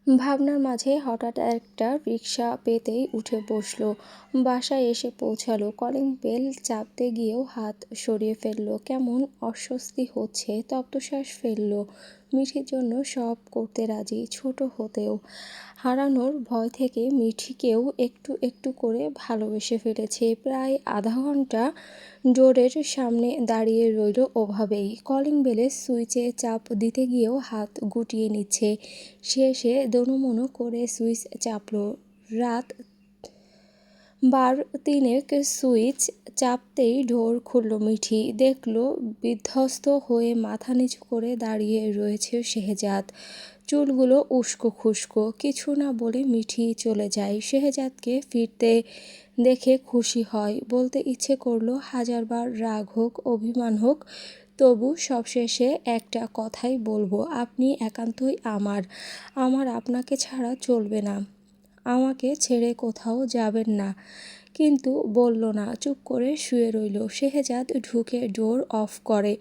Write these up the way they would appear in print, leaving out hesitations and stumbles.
ভাবনার মাঝে হঠাৎ একটা রিকশা পেতেই উঠে বসলো। বাসায় এসে পৌঁছালো, কলিং বেল চাপতে গিয়েও হাত সরিয়ে ফেললো। কেমন অস্বস্তি হচ্ছে, তপ্তশ্বাস ফেললো। মিঠির জন্য সব করতে রাজি, ছোট হতেও। হারানোর ভয় থেকে মিঠিকেও একটু একটু করে ভালোবেসে ফেলেছে। প্রায় আধা ঘন্টা ডোরের সামনে দাঁড়িয়ে রইল ওভাবেই। কলিং বেলের সুইচে চাপ দিতে গিয়েও হাত গুটিয়ে নিচ্ছে। শেষে দোনোমনো করে সুইচ চাপল। রাত 12-3 সুইচ চাপতেই ডোর খুলল মিঠি। দেখল বিধ্বস্ত হয়ে মাথা নিচু করে দাঁড়িয়ে রয়েছে শেহজাদ। চুলগুলো উস্কো খুস্কো। কিছু না বলে মিঠি চলে যায়। শেহজাদকে ফিরতে দেখে খুশি হয়। বলতে ইচ্ছে করলো হাজারবার রাগ হোক, অভিমান হোক, তবু সবশেষে একটা কথাই বলবো, আপনি একান্তই আমার। আমার আপনাকে ছাড়া চলবে না। আমাকে ছেড়ে কোথাও যাবেন না। কিন্তু বলল না, চুপ করে শুয়ে রইল। শেহজাদ ঢুকে ডোর অফ করে।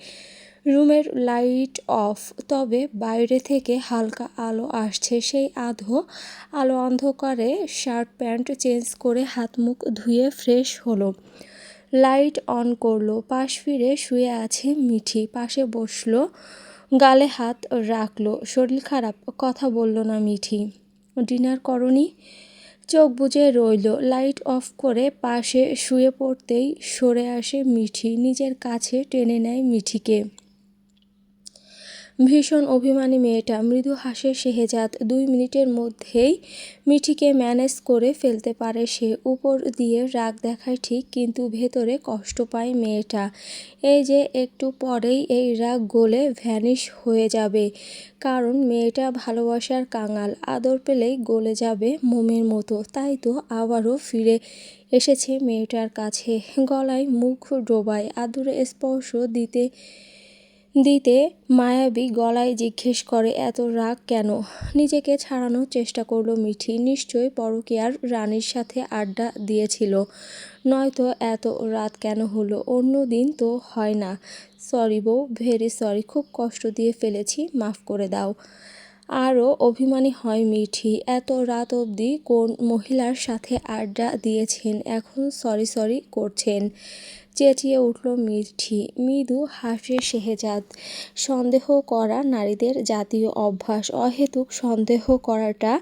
রুমের লাইট অফ, তবে বাইরে থেকে হালকা আলো আসছে। সেই আলো অন্ধকারে শার্ট প্যান্ট চেঞ্জ করে হাত মুখ ধুয়ে ফ্রেশ হলো। লাইট অন করলো। পাশ ফিরে শুয়ে আছে মিঠি। পাশে বসলো, গালে হাত রাখলো। শরীর খারাপ? কথা বলল না মিঠি। ডিনার করনি? চোখ বুজে রইল। লাইট অফ করে পাশে শুয়ে পড়তেই সরে আসে মিঠি। নিজের কাছে টেনে নেয় মিঠিকে। ভীষণ অভিমানী মেয়েটা। মৃদু হাসে শেহজাদ। 2 মিনিটের মধ্যেই মিঠিকে ম্যানেজ করে ফেলতে পারে সে। উপর দিয়ে রাগ দেখায় ঠিক, কিন্তু ভেতরে কষ্ট পায় মেয়েটা। এই যে একটু পরেই এই রাগ গলে ভ্যানিশ হয়ে যাবে। কারণ মেয়েটা ভালোবাসার কাঙাল। আদর পেলেই গলে যাবে মোমের মতো। তাই তো আবারও ফিরে এসেছে মেয়েটার কাছে। গলায় মুখ ডোবায়, আদুরে স্পর্শ দিতে দিতে মায়াবী গলায় জিজ্ঞেস করে, এত রাগ কেন? নিজেকে ছাড়ানোর চেষ্টা করলো মিঠি। নিশ্চয়ই পরকীয়ার রানীর সাথে আড্ডা দিয়েছিল, নয়তো এত রাত কেন হলো? অন্য দিন তো হয় না। সরি বউ, ভেরি সরি, খুব কষ্ট দিয়ে ফেলেছি, মাফ করে দাও। আরও অভিমানী হয় মিঠি। এত রাত অবধি কোন মহিলার সাথে আড্ডা দিয়েছেন, এখন সরি সরি করছেন? চেঁচিয়ে উঠল মিঠি। মৃদু হাসে শেহজাদ। সন্দেহ করা নারীদের জাতীয় অভ্যাস। অহেতুক সন্দেহ করাটা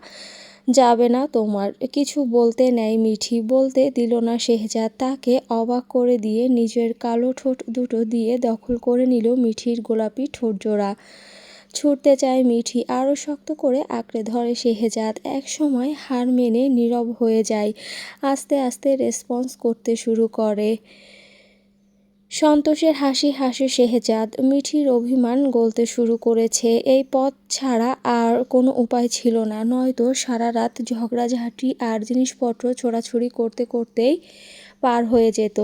যাবে না তোমার। কিছু বলতে নেয় মিঠি। বলতে দিল না শেহজাদ। তাকে অবাক করে দিয়ে নিজের কালো ঠোঁট দুটো দিয়ে দখল করে নিল মিঠির গোলাপি ঠোঁটজোড়া। ছুটতে চায় মিঠি, আরও শক্ত করে আঁকড়ে ধরে শেহজাদ। এক সময় হার মেনে নীরব হয়ে যায়। আস্তে আস্তে রেসপন্স করতে শুরু করে। সন্তোষের হাসি হাসে শেহজাদ। মিঠির অভিমান গলতে শুরু করেছে। এই পথ ছাড়া আর কোনো উপায় ছিল না, নয়তো সারা রাত ঝগড়াঝাঁটি আর জিনিসপত্র ছোড়াছুড়ি করতে করতেই পার হয়ে যেত।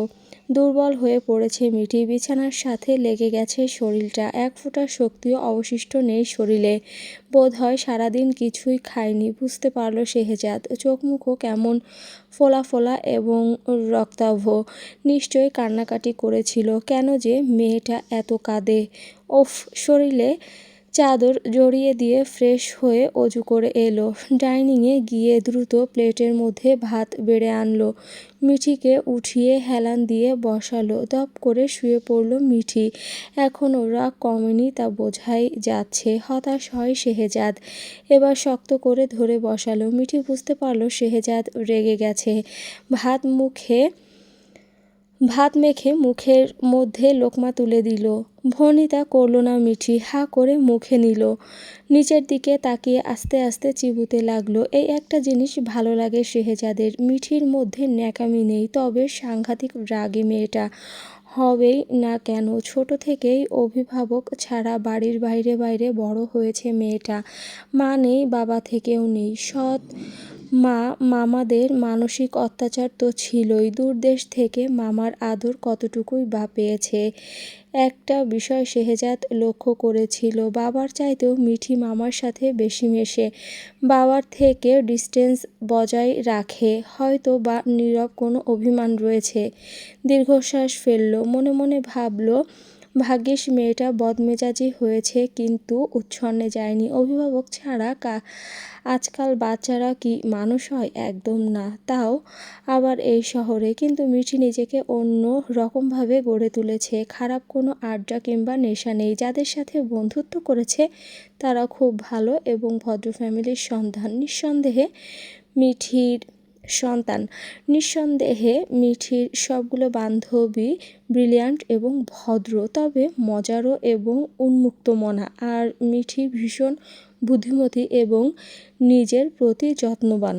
দুর্বল হয়ে পড়েছে মিঠি। বিছানার সাথে লেগে গেছে শরীরটা। এক ফোঁটা শক্তিও অবশিষ্ট নেই শরীরে। বোধহয় সারাদিন কিছুই খায়নি, বুঝতে পারল শেহজাদ। চোখ মুখও কেমন ফোলা ফোলা এবং রক্তাভ। নিশ্চয়ই কান্নাকাটি করেছিল। কেন যে মেয়েটা এত কাঁদে? ওফ! শরীরে চাদর জড়িয়ে দিয়ে ফ্রেশ হয়ে অজু করে এলো। ডাইনিংয়ে গিয়ে দ্রুত প্লেটের মধ্যে ভাত বেড়ে আনলো। মিঠিকে উঠিয়ে হেলান দিয়ে বসালো। দপ করে শুয়ে পড়ল মিঠি। এখনও রাগ কমেনি তা বোঝাই যাচ্ছে। হতাশ হয় শেহজাদ। এবার শক্ত করে ধরে বসালো। মিঠি বুঝতে পারল শেহজাদ রেগে গেছে। ভাত মেখে মুখের মধ্যে লোকমা তুলে দিল। ভনিতা করল না মিঠি। হা করে মুখে নিল। নিচের দিকে তাকিয়ে আস্তে আস্তে চিবুতে লাগলো। এই একটা জিনিস ভালো লাগে শেহজাদের, মিঠির মধ্যে ন্যাকামি নেই, তবে সাংঘাতিক রাগী মেয়েটা। হবেই না কেন? ছোট থেকেই অভিভাবক ছাড়া বাড়ির বাইরে বাইরে বড় হয়েছে মেয়েটা। মা নেই, বাবা থেকেও নেই। সৎ মামাদের মানসিক অত্যাচার তো ছিলই, দূরদেশ থেকে মামার আদর কতটুকুই বা পেয়েছে। একটা বিষয় শেহজাদ লক্ষ্য করেছিল, বাবার চাইতেও মিঠি মামার সাথে বেশি মেশে। বাবার থেকে ডিস্টেন্স বজায় রাখে। হয়তো বা নীরব কোনো অভিমান রয়েছে। দীর্ঘশ্বাস ফেলল। মনে মনে ভাবল, ভাগ্যিস মেয়েটা বদমেজাজি হয়েছে, কিন্তু উচ্ছন্নে যায়নি। অভিভাবক ছাড়া আজকাল বাচ্চারা কি মানুষ হয়? একদম না, তাও আবার এই শহরে। কিন্তু মিঠি নিজেকে অন্য রকমভাবে গড়ে তুলেছে। খারাপ কোনো আড্ডা কিংবা নেশা নেই। যাদের সাথে বন্ধুত্ব করেছে তারা খুব ভালো এবং ভদ্র ফ্যামিলির সন্তান। নিঃসন্দেহে মিঠির সবগুলো বান্ধবী ব্রিলিয়ান্ট এবং ভদ্র, তবে মজারও এবং উন্মুক্ত মনা। আর মিঠি ভীষণ বুদ্ধিমতী এবং নিজের প্রতি যত্নবান।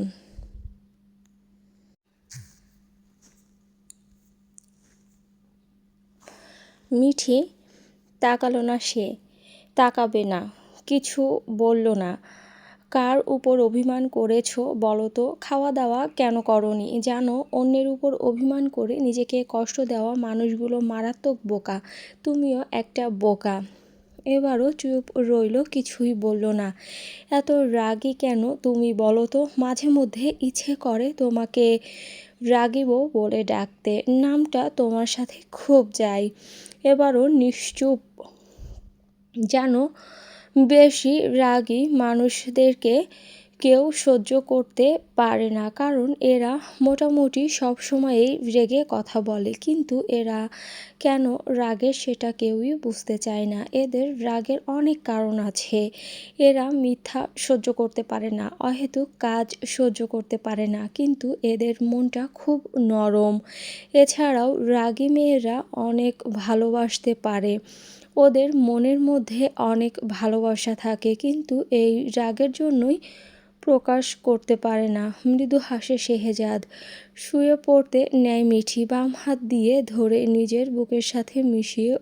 মিঠি তাকালো না, সে তাকাবে না, কিছু বলল না। কার উপর অভিমান করেছো বলো তো? খাওয়া দাওয়া কেন করনি? জানো, অন্যের উপর অভিমান করে নিজেকে কষ্ট দেওয়া মানুষগুলো মারাত্মক বোকা। তুমিও একটা বোকা। এবারও চুপ রইল, কিছুই বলল না। এত রাগী কেন তুমি বলো তো? মাঝে মধ্যে ইচ্ছে করে তোমাকে রাগিব বলে ডাকতে, নামটা তোমার সাথে খুব যায়। এবারও নিশ্চুপ। জানো, বেশি রাগী মানুষদেরকে কেউ সহ্য করতে পারে না, কারণ এরা মোটামুটি সবসময়ই রেগে কথা বলে। কিন্তু এরা কেন রাগে সেটা কেউই বুঝতে চায় না। এদের রাগের অনেক কারণ আছে। এরা মিথ্যা সহ্য করতে পারে না, অহেতুক কাজ সহ্য করতে পারে না, কিন্তু এদের মনটা খুব নরম। এছাড়াও রাগী মেয়েরা অনেক ভালোবাসতে পারে। ওদের মনের মধ্যে অনেক ভালোবাসা থাকে, কিন্তু এই রাগের জন্যই প্রকাশ করতে পারে না। মৃদু হাসে শেহজাদ। শুয়ে পড়তে নেয় মিঠি। বাম হাত দিয়ে ধরে নিজের বুকের সাথে মিশিয়ে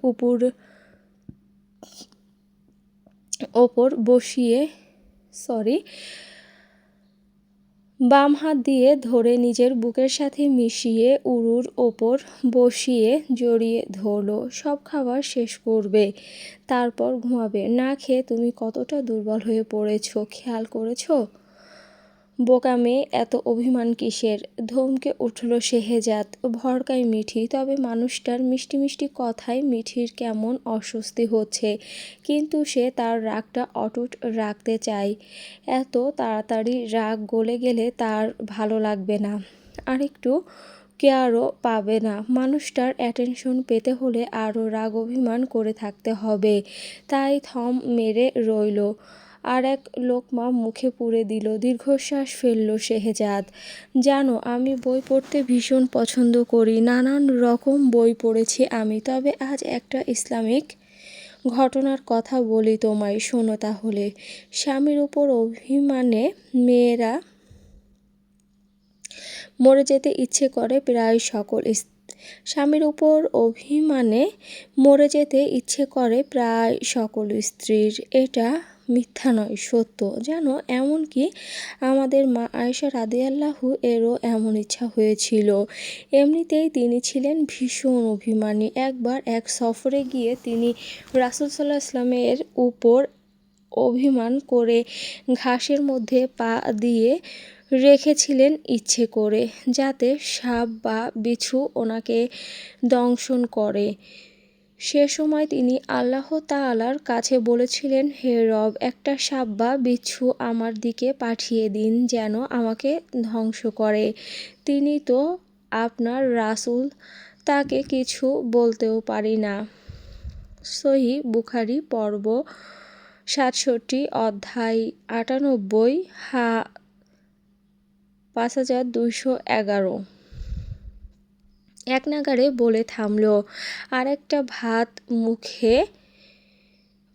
বাম হাত দিয়ে ধরে নিজের বুকের সাথে মিশিয়ে উরুর ওপর বসিয়ে জড়িয়ে ধরল। সব খাবার শেষ করবে, তারপর ঘুমাবে। না খেয়ে তুমি কতটা দুর্বল হয়ে পড়েছ, খেয়াল করেছো? বোকা মেয়ে, এত অভিমান কিসের? ধমকে উঠল শেহজাদ। ভড়কায় মিঠি। তবে মানুষটার মিষ্টি মিষ্টি কথায় মিঠির কেমন অস্বস্তি হচ্ছে, কিন্তু সে তার রাগটা অটুট রাখতে চায়। এত তাড়াতাড়ি রাগ গলে গেলে তার ভালো লাগবে না, আরেকটু কেয়ারও পাবে না। মানুষটার অ্যাটেনশন পেতে হলে আরও রাগ অভিমান করে থাকতে হবে। তাই থম মেরে রইল। আর এক লোকমা মুখে পুরে দিল। দীর্ঘশ্বাস ফেলল শেহজাদ। জানো, আমি বই পড়তে ভীষণ পছন্দ করি। নানান রকম বই পড়েছি আমি। তবে আজ একটা ইসলামিক ঘটনার কথা বলি তোমায়, শোনো তাহলে। স্বামীর উপর অভিমানে মেয়েরা মরে যেতে ইচ্ছে করে প্রায় সকল স্বামীর উপর অভিমানে মরে যেতে ইচ্ছে করে প্রায় সকল স্ত্রীর। এটা মিথ্যা নয়, সত্য। জানো, এমনকি আমাদের মা আয়েশা রাদিয়াল্লাহু এরও এমন ইচ্ছা হয়েছিল। এমনিতেই তিনি ছিলেন ভীষণ অভিমানী। একবার এক সফরে গিয়ে তিনি রাসূল সাল্লাল্লাহু আলাইহি ওয়াসাল্লামের উপর অভিমান করে ঘাসের মধ্যে পা দিয়ে রেখেছিলেন ইচ্ছে করে, যাতে সাপ বা বিচ্ছু ওনাকে দংশন করে। সে সময় তিনি আল্লাহ তাআলার কাছে বলেছিলেন, হে রব, একটা সাপ বা বিচ্ছু আমার দিকে পাঠিয়ে দিন, যেন আমাকে ধ্বংস করে। তিনি তো আপনার রাসূল, তাকে কিছু বলতেও পারি না। সহিহ বুখারী পর্ব ৬৭ অধ্যায় ৯৮ 5211। এক নাগাড়ে বলে থামল। আর একটা ভাত মুখে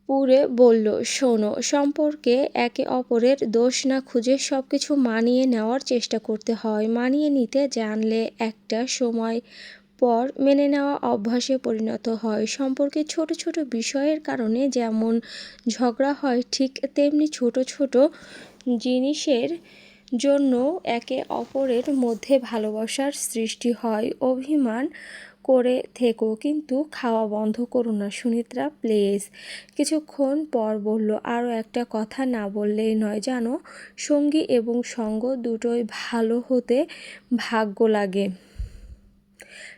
পুরে বলল, শোনো, সম্পর্কে একে অপরের দোষ না খুঁজে সবকিছু মানিয়ে নেওয়ার চেষ্টা করতে হয়। মানিয়ে নিতে জানলে একটা সময় পর মেনে নেওয়া অভ্যাসে পরিণত হয়। সম্পর্কে ছোট ছোট বিষয়ের কারণে যেমন ঝগড়া হয়, ঠিক তেমনি ছোট ছোট জিনিসের জন্য একে অপরের মধ্যে ভালোবাসার সৃষ্টি হয়। অভিমান করে থেকো, কিন্তু খাওয়া বন্ধ করো না সুনিদ্রা, প্লিজ। কিছুক্ষণ পর বলল, আরও একটা কথা না বললেই নয়। জানো, সঙ্গী এবং সঙ্গ দুটোই ভালো হতে ভাগ্য লাগে।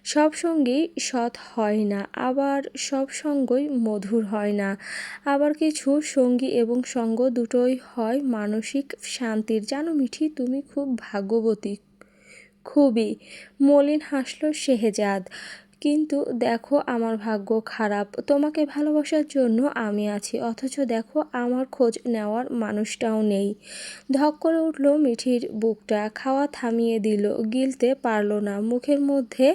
সব সঙ্গী সৎ হয় না, আবার সব সঙ্গই মধুর হয় না। আবার কিছু সঙ্গী এবং সঙ্গ দুটোই হয় মানসিক শান্তির। জানো মিঠি, তুমি খুব ভাগ্যবতী, খুবই। মলিন হাসল শেহজাদ। কিন্তু দেখো আমার ভাগ্য খারাপ, তোমাকে ভালোবাসার জন্য আমি আছি, অথচ দেখো আমার খোঁজ নেওয়ার মানুষটাও নেই। ধক করে উঠল মিঠির বুকটা, খাওয়া থামিয়ে দিল, গিলতে পারল না, মুখের মধ্যে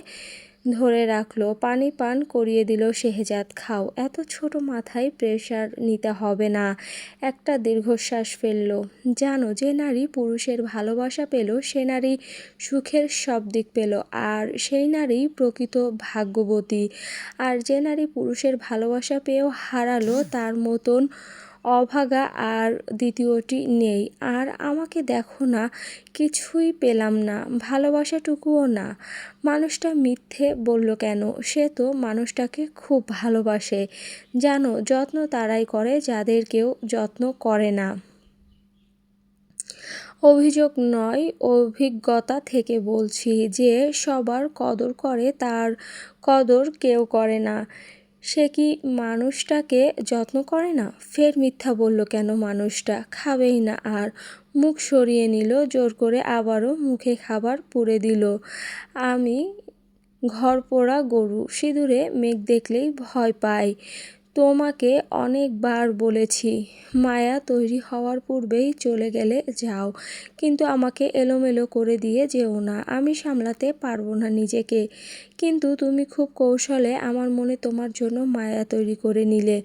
ধরে রাখলো। পানি পান করিয়ে দিল শেহজাদ। খাও, এত ছোট মাথায় প্রেশার নিতে হবে না। একটা দীর্ঘশ্বাস ফেলল। জানো, যে নারী পুরুষের ভালোবাসা পেল সে নারী সুখের সব দিক পেল, আর সেই নারী প্রকৃত ভাগ্যবতী। আর যে নারী পুরুষের ভালোবাসা পেয়েও হারালো, তার মতন অভাগা আর দ্বিতীয়টি নেই। আর আমাকে দেখো না, কিছুই পেলাম না, ভালোবাসাটুকুও না। মানুষটা মিথ্যে বলল কেন? সে তো মানুষটাকে খুব ভালোবাসে। জানো, যত্ন তারাই করে যাদের কেউ যত্ন করে না। অভিযোগ নয়, অভিজ্ঞতা থেকে বলছি, যে সবার কদর করে তার কদর কেউ করে না। সে কি মানুষটাকে যত্ন করে না? ফের মিথ্যা বলল কেন? মানুষটা খাবেই না আর। মুখ সরিয়ে নিল জোর করে, আবারও মুখে খাবার পুরে দিল। আমি ঘরপোড়া গরু, সিঁদুরে মেঘ দেখলেই ভয় পাই। তোমাকে অনেকবার বলেছি মায়া তৈরি হওয়ার পূর্বেই চলে গেলে যাও, কিন্তু আমাকে এলোমেলো করে দিয়ে যেও না, আমি সামলাতে পারবো না নিজেকে। কিন্তু তুমি খুব কৌশলে আমার মনে তোমার জন্য মায়া তৈরি করে নিলে।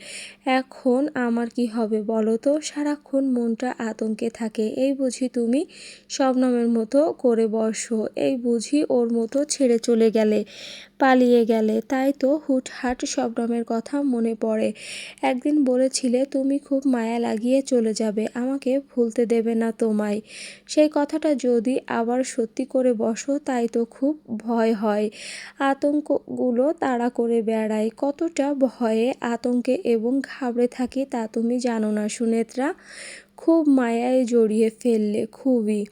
এখন আমার কি হবে বলো তো? সারাক্ষণ মনটা আতঙ্কে থাকে। এই বুঝি তুমি শবনমের মতো করে বসো, এই বুঝি ওর মতো ছেড়ে চলে গেলে, পালিয়ে গেলে। তাই তো হুটহাট শবনমের কথা মনে পড়ে। একদিন বলেছিলে তুমি খুব মায়া লাগিয়ে চলে যাবে, আমাকে ভুলতে দেবে না তোমায়। সেই কথাটা যদি আবার সত্যি করে বসো, তাই তো খুব ভয় হয়। আতঙ্কগুলো তাড়া করে বেড়ায়। কতটা ভয়ে, আতঙ্কে এবং ঘাবড়ে থাকি তা তুমি জানো না সুনেত্রা। খুব মায়ায় জড়িয়ে ফেললে, খুবই।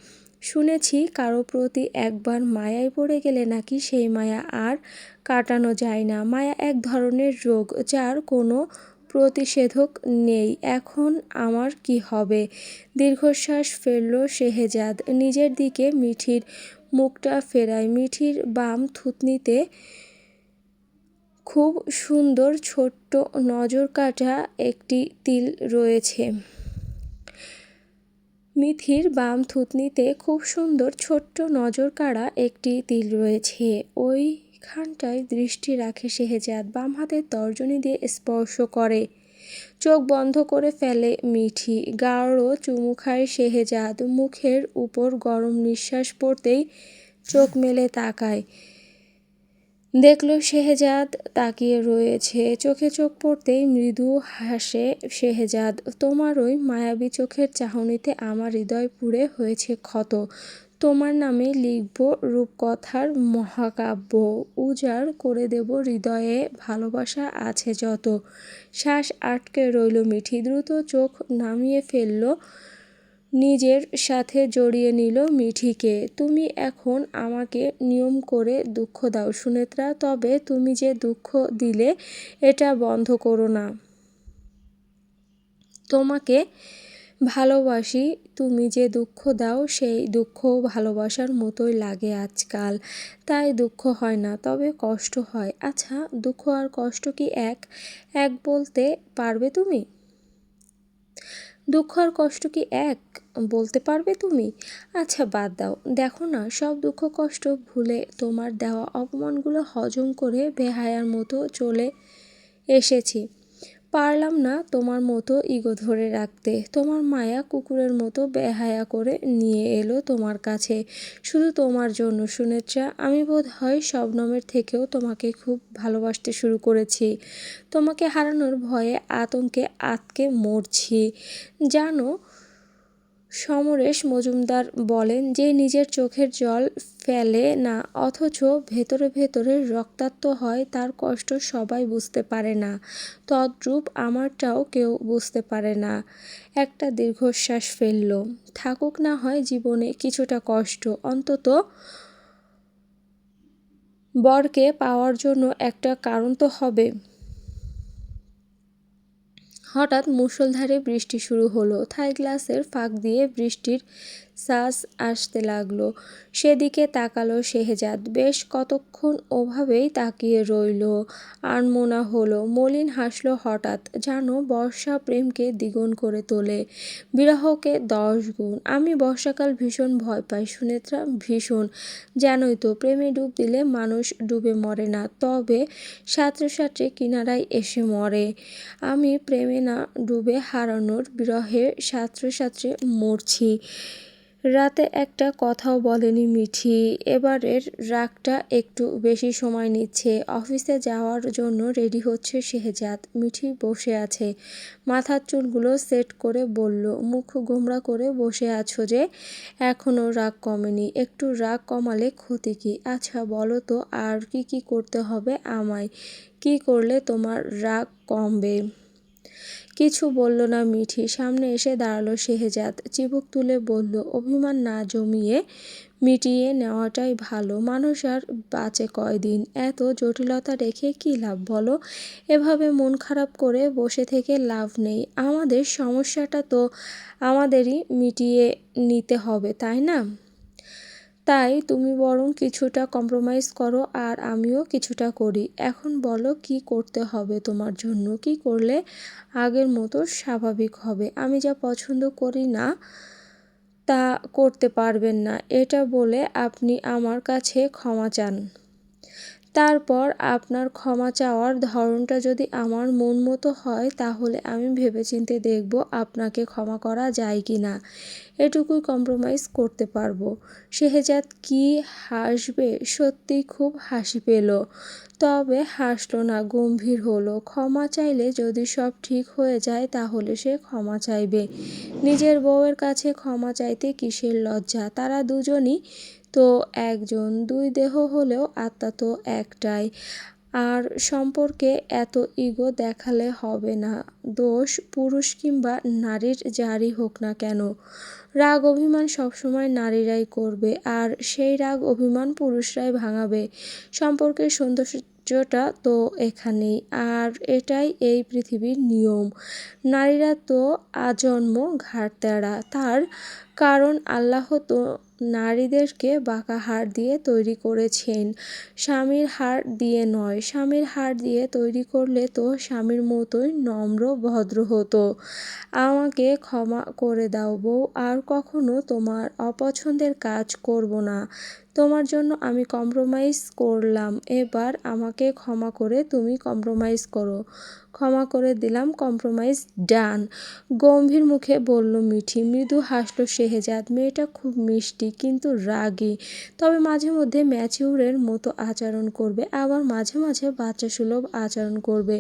শুনেছি কারো প্রতি একবার মায়ায় পড়ে গেলে নাকি সেই মায়া আর কাটানো যায় না। মায়া এক ধরনের রোগ, যার কোনো প্রতিষেধক নেই। এখন আমার কি হবে? দীর্ঘশ্বাস ফেলল শেহজাদ। নিজের দিকে মিঠির মুখটা ফেরায়। মিঠির বাম থুতনিতে খুব সুন্দর ছোট্ট নজর কাটা একটি তিল রয়েছে। মিঠির বাম থুতনিতে খুব সুন্দর ছোট্ট নজর কাড়া একটি তিল রয়েছে। ওইখানটায় দৃষ্টি রাখে শেহজাদ। বাম হাতের তর্জনী দিয়ে স্পর্শ করে। চোখ বন্ধ করে ফেলে মিঠি। গাঢ় চুমু খায় শেহজাদ। মুখের উপর গরম নিঃশ্বাস পড়তেই চোখ মেলে তাকায়। দেখল শেহজাদ তাকিয়ে রয়েছে। চোখে চোখ পড়তেই মৃদু হাসে শেহজাদ। তোমার ওই মায়াবী চোখের চাহনিতে আমার হৃদয় পুড়ে হয়েছে ক্ষত। তোমার নামে লিখব রূপকথার মহাকাব্য, উজাড় করে দেব হৃদয়ে ভালোবাসা আছে যত। শ্বাস আটকে রইল মিঠি। দ্রুত চোখ নামিয়ে ফেলল, নিজের সাথে জড়িয়ে নিল মিঠিকে। তুমি এখন আমাকে নিয়ম করে দুঃখ দাও সুনেত্রা, তবে তুমি যে দুঃখ দিলে এটা বন্ধ করো না। তোমাকে ভালোবাসি, তুমি যে দুঃখ দাও সেই দুঃখ ভালোবাসার মতোই লাগে আজকাল। তাই দুঃখ হয় না, তবে কষ্ট হয়। আচ্ছা, দুঃখ আর কষ্ট কি এক এক বলতে পারবে তুমি? দুঃখ আর কষ্ট কি এক বলতে পারবে তুমি? আচ্ছা বাদ দাও, দেখো না, সব দুঃখ কষ্ট ভুলে তোমার দেওয়া অপমানগুলো হজম করে বেহায়ার মতো চলে এসেছি। পারলাম না তোমার মতো ইগো ধরে রাখতে। তোমার মায়া কুকুরের মতো বেহায়া করে নিয়ে এলো তোমার কাছে, শুধু তোমার জন্য সুনেত্রা। আমি বোধ হয় শবনমের থেকেও তোমাকে খুব ভালোবাসতে শুরু করেছি। তোমাকে হারানোর ভয়ে আতঙ্কে আতকে মরছি। জানো, সমরেশ মজুমদার বলেন, যে নিজের চোখের জল ফেলে না অথচ ভেতরে ভেতরে রক্তাক্ত হয়, তার কষ্ট সবাই বুঝতে পারে না। তদ্রূপ আমারটাও কেউ বুঝতে পারে না। একটা দীর্ঘশ্বাস ফেলল। থাকুক না হয় জীবনে কিছুটা কষ্ট, অন্তত বরকে পাওয়ার জন্য একটা কারণ তো হবে। হঠাৎ মুষলধারে বৃষ্টি শুরু হলো। থাই গ্লাসের ফাঁক দিয়ে বৃষ্টির শ্বাস আসতে লাগলো। সেদিকে তাকালো শেহজাদ। বেশ কতক্ষণ ওভাবেই তাকিয়ে রইল। আনমনা হলো। মলিন হাসলো হঠাৎ, যেন বর্ষা প্রেমকে দ্বিগুণ করে তোলে, বিরহকে 10 গুণ। আমি বর্ষাকাল ভীষণ ভয় পাই সুনেত্রা, ভীষণ। জানোই তো, প্রেমে ডুব দিলে মানুষ ডুবে মরে না, তবে সাঁতরে সাঁতরে কিনারায় এসে মরে। আমি প্রেমে না ডুবে হারানোর বিরহে সাঁতরে সাঁতরে মরছি। রাতে একটা কথাও বলেনি মিঠি। এবারের রাগটা একটু বেশি সময় নিচ্ছে। অফিসে যাওয়ার জন্য রেডি হচ্ছে শেহজাদ। মিঠি বসে আছে, মাথার চুলগুলো সেট করে বলল, মুখ গোমড়া করে বসে আছো যে, এখনও রাগ কমেনি? একটু রাগ কমালে ক্ষতি কি? আচ্ছা বলো তো, আর কি কি করতে হবে আমায়? কি করলে তোমার রাগ কমবে? কিছু বলল না মিঠি। সামনে এসে দাঁড়ালো শেহজাদ। চিবুক তুলে বলল, অভিমান না জমিয়ে মিটিয়ে নেওয়াটাই ভালো। মানুষ আর বাঁচে কয়দিন? এত জটিলতা রেখে কি লাভ বলো? এভাবে মন খারাপ করে বসে থেকে লাভ নেই। আমাদের সমস্যাটা তো আমাদেরই মিটিয়ে নিতে হবে, তাই না? তাই তুমি বরং কিছুটা কম্প্রোমাইজ করো আর আমিও কিছুটা করি। এখন বলো কি করতে হবে তোমার জন্য? কি করলে আগের মতো স্বাভাবিক হবে? আমি যা পছন্দ করি না তা করতে পারবেন না, এটা বলে আপনি আমার কাছে ক্ষমা চান। তারপর আপনার ক্ষমা চাওয়ার ধরনটা যদি আমার মন মতো হয়, তাহলে আমি ভেবেচিন্তে দেখব আপনাকে ক্ষমা করা যায় কি না। এটুকুই কম্প্রোমাইজ করতে পারবো। শেহজাদ কি হাসবে? সত্যি খুব হাসি পেল, তবে হাসল না, গম্ভীর হলো। ক্ষমা চাইলে যদি সব ঠিক হয়ে যায় তাহলে সে ক্ষমা চাইবে। নিজের বউয়ের কাছে ক্ষমা চাইতে কিসের লজ্জা? তারা দুজনই তো একজন, দুই দেহ হলেও আত্মা তো একটাই। আর সম্পর্কে এত ইগো দেখালে হবে না। দোষ পুরুষ কিংবা নারীর যারই হোক না কেন, রাগ অভিমান সবসময় নারীরাই করবে, আর সেই রাগ অভিমান পুরুষরাই ভাঙাবে। সম্পর্কের সৌন্দর্যটা তো এখানেই, আর এটাই এই পৃথিবীর নিয়ম। নারীরা তো আজন্ম ঘাড়ত্যাড়া, তার কারণ আল্লাহ তো নারীদেরকে বাঁকা হাড় দিয়ে তৈরি করেছেন, স্বামীর হাড় দিয়ে নয়। স্বামীর হাড় দিয়ে তৈরি করলে তো স্বামীর মতোই নম্র ভদ্র হতো। আমাকে ক্ষমা করে দাও বউ, আর কখনো তোমার অপছন্দের কাজ করব না। তোমার জন্য আমি কম্প্রোমাইজ করলাম, এবার আমাকে ক্ষমা করে তুমি কম্প্রোমাইজ করো। ক্ষমা করে দিলাম, কম্প্রোমাইজ ডান। গম্ভীর মুখে বলল মিঠি। মৃদু হাসল শেহজাদ। মেয়েটা খুব মিষ্টি কিন্তু রাগী, তবে মাঝে মধ্যে ম্যাচিউরের মতো আচরণ করবে, আবার মাঝে মাঝে বাচ্চা সুলভ আচরণ করবে।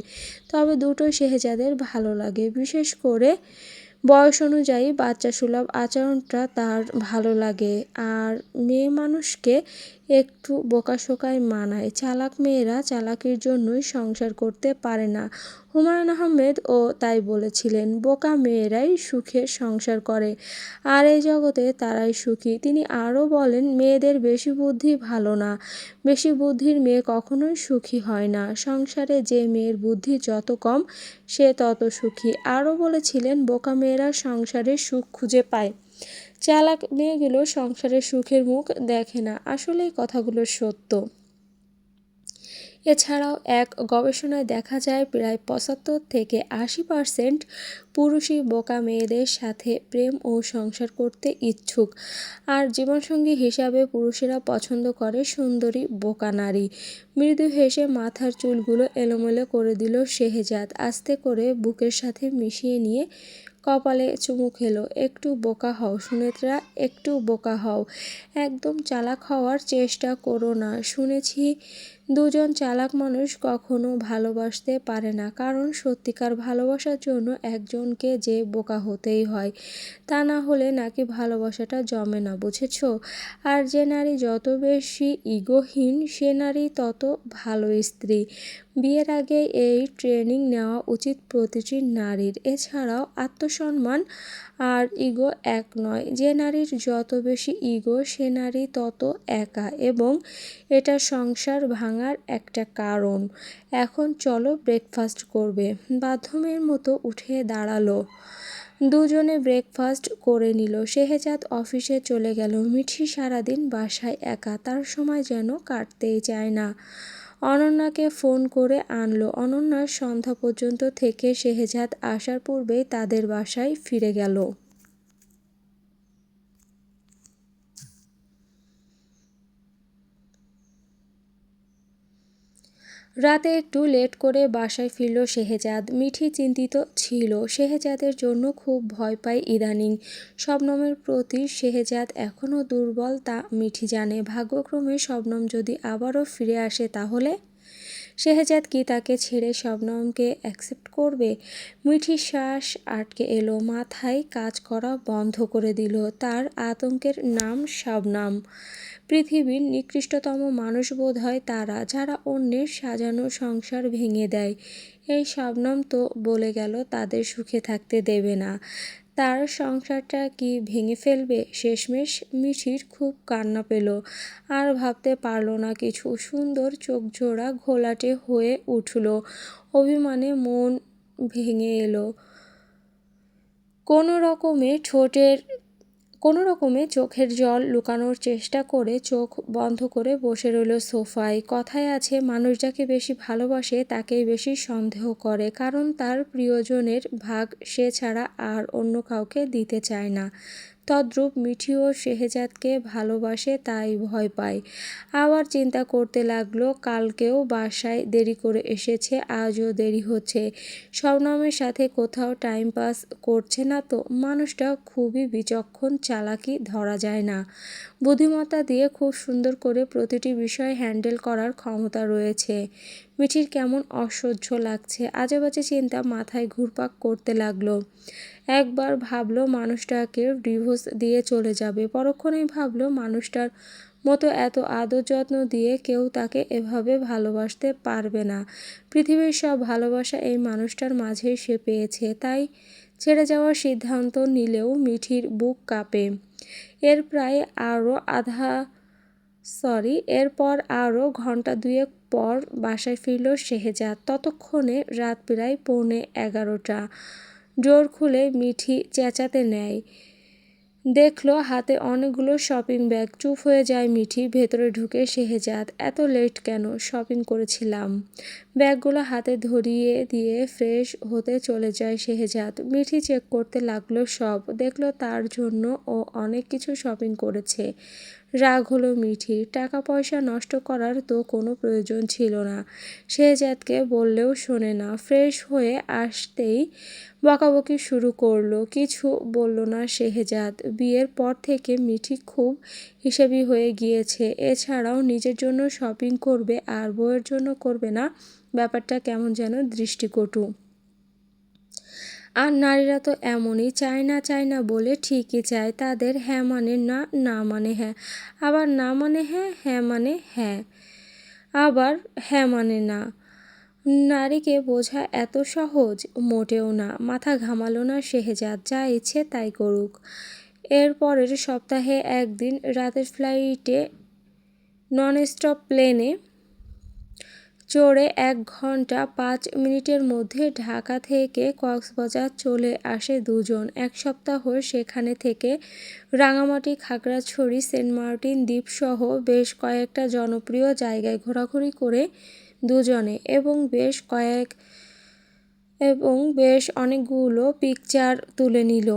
তবে দুটোই শেহজাদের ভালো লাগে, বিশেষ করে বয়স অনুযায়ী বাচ্চা সুলভ আচরণটা তার ভালো লাগে। আর মেয়ে মানুষকে একটু বোকাশোকায় মানায়। চালাক মেয়েরা চালাকির জন্যই সংসার করতে পারে না। হুমায়ুন আহমেদও তাই বলেছিলেন, বোকা মেয়েরাই সুখে সংসার করে, আর এই জগতে তারাই সুখী। তিনি আরও বলেন, মেয়েদের বেশি বুদ্ধি ভালো না, বেশি বুদ্ধির মেয়ে কখনোই সুখী হয় না। সংসারে যে মেয়ের বুদ্ধি যত কম সে তত সুখী। আরও বলেছিলেন, বোকা মেয়েরা সংসারে সুখ খুঁজে পায়, চালাক মেয়েগুলো সংসারের সুখের মুখ দেখে না। আসলে এই কথাগুলো সত্য। এছাড়াও এক গবেষণায় দেখা যায়, প্রায় 75 থেকে 80% পুরুষই বোকা মেয়েদের সাথে প্রেম ও সংসার করতে ইচ্ছুক। আর জীবনসঙ্গী হিসাবে পুরুষেরা পছন্দ করে সুন্দরী বোকা নারী। মৃদু হেসে মাথার চুলগুলো এলোমেলো করে দিল শেহজাদ। আস্তে করে বুকের সাথে মিশিয়ে নিয়ে কপালে চুমু খেলো। একটু বোকা হও সুনেত্রা, একটু বোকা হও। একদম চালাক হওয়ার চেষ্টা করো না। শুনেছি দুজন চালাক মানুষ কখনো ভালোবাসতে পারে না, কারণ সত্যিকার ভালোবাসার জন্য একজনকে যে বোকা হতেই হয়, তা না হলে নাকি ভালোবাসাটা জমে না, বুঝেছো? আর যে নারী যত বেশি ইগোহীন সে নারী তত ভালো স্ত্রী। বিয়ের আগে এই ট্রেনিং নেওয়া উচিত প্রতিটি নারীর। এছাড়াও আত্মসম্মান আর ইগো এক নয়। যে নারীর যত বেশি ইগো সে নারী তত একা, এবং এটা সংসার ভাঙার একটা কারণ। এখন চলো ব্রেকফাস্ট করবে। বাথরুমের মতো উঠে দাঁড়ালো। দুজনে ব্রেকফাস্ট করে নিল। শেহজাদ অফিসে চলে গেল। মিঠি সারাদিন বাসায় একা, তার সময় যেন কাটতেই চায় না। অনন্যাকে ফোন করে আনলো। অনন্যা সন্ধ্যা পর্যন্ত থেকে শেহজাদ আসার পূর্বেই তাদের বাসায় ফিরে গেল। রাতে একটু লেট করে বাসায় ফিরল শেহজাদ। মিঠি চিন্তিত ছিল। শেহজাদের জন্য খুব ভয় পায় ইদানিং। শবনমের প্রতি শেহজাদ এখনও দুর্বল, তা মিঠি জানে। ভাগ্যক্রমে শবনম যদি আবারও ফিরে আসে তাহলে শেহজাদ কি তাকে ছেড়ে শবনমকে অ্যাকসেপ্ট করবে? মিঠির শ্বাস আটকে এলো, মাথায় কাজ করা বন্ধ করে দিল। তার আতঙ্কের নাম শবনম। পৃথিবীর নিকৃষ্টতম মানুষ বোধ হয় তারা, যারা অন্যের সাজানো সংসার ভেঙে দেয়। এই শবনম তো বলে গেল তাদের সুখে থাকতে দেবে না। তার সংসারটা কি ভেঙে ফেলবে? শেষমেশ মিঠির খুব কান্না পেল, আর ভাবতে পারল না কিছু। সুন্দর চোখজোড়া ঘোলাটে হয়ে উঠল। অভিমানে মন ভেঙে এলো। কোনো রকমে চোখের জল লুকানোর চেষ্টা করে চোখ বন্ধ করে বসে রইল সোফায়। কথায় আছে, মানুষ যাকে বেশি ভালোবাসে তাকেই বেশি সন্দেহ করে, কারণ তার প্রিয়জনের ভাগ সে ছাড়া আর অন্য কাউকে দিতে চায় না। তদ্রূপ মিঠিও শেহজাদকে ভালোবাসে, তাই ভয় পায়। আবার চিন্তা করতে লাগলো, কালকেও বাসায় দেরি করে এসেছে, আজও দেরি হচ্ছে। শবনমের সাথে কোথাও টাইম পাস করছে না তো? মানুষটা খুবই বিচক্ষণ, চালাকি ধরা যায় না। বুদ্ধিমত্তা দিয়ে খুব সুন্দর করে প্রতিটি বিষয় হ্যান্ডেল করার ক্ষমতা রয়েছে। মিঠির কেমন অসহ্য লাগছে। আজেবাজে চিন্তা মাথায় ঘুরপাক করতে লাগলো। একবার ভাবলো মানুষটাকে ডিভোর্স দিয়ে চলে যাবে, পরক্ষণেই ভাবলো মানুষটার মতো এত আদর যত্ন দিয়ে কেউ তাকে এভাবে ভালোবাসতে পারবে না। পৃথিবীর সব ভালোবাসা এই মানুষটার মাঝেই সে পেয়েছে, তাই ছেড়ে যাওয়ার সিদ্ধান্ত নিলেও মিঠির বুক কাঁপে। এরপর আরও ঘন্টা দুয়েক পর বাসায় ফিরল শেহজাদ। ততক্ষণে রাত প্রায় 11:15। ডোর খুলে মিঠি চেঁচাতে নেয়। দেখলো হাতে অনেকগুলো শপিং ব্যাগ। চুপ হয়ে যায় মিঠি। ভেতরে ঢুকে শেহজাদ। এত লেট কেন? শপিং করেছিলাম। ব্যাগগুলো হাতে ধরিয়ে দিয়ে ফ্রেশ হতে চলে যায় শেহজাদ। মিঠি চেক করতে লাগলো সব। দেখলো তার জন্য ও অনেক কিছু শপিং করেছে। রাগ হলো মিঠির। টাকা পয়সা নষ্ট করার তো কোনো প্রয়োজন ছিল না। শেহজাদকে বললেও শোনে না। ফ্রেশ হয়ে আসতেই বকাবকি শুরু করলো। কিছু বলল না শেহজাদ। বিয়ের পর থেকে মিঠি খুব হিসেবি হয়ে গিয়েছে। এছাড়াও নিজের জন্য শপিং করবে আর বউয়ের জন্য করবে না, ব্যাপারটা কেমন যেন দৃষ্টিকটু। আর নারীরা তো এমনই, চায় না বলে ঠিকই চায়। তাদের হ্যাঁ মানে না, না মানে হ্যাঁ, আবার না মানে হ্যাঁ, হ্যাঁ মানে হ্যাঁ, আবার হ্যাঁ মানে না। নারীকে বোঝা এত সহজ? মোটেও না। মাথা ঘামালো না শেহজাদ। যা ইচ্ছে তাই করুক। এর পরের সপ্তাহে একদিন রাতের ফ্লাইটে ননস্টপ প্লেনে চড়ে 1 ঘন্টা 5 মিনিটের মধ্যে ঢাকা থেকে কক্সবাজার চলে আসে দুজন। 1 সপ্তাহ সেখানে থেকে রাঙামাটি, খাগড়াছড়ি, সেন্ট মার্টিন দ্বীপসহ বেশ কয়েকটা জনপ্রিয় জায়গায় ঘোরাঘুরি করে দুজনে, এবং বেশ অনেকগুলো পিকচার তুলে নিল।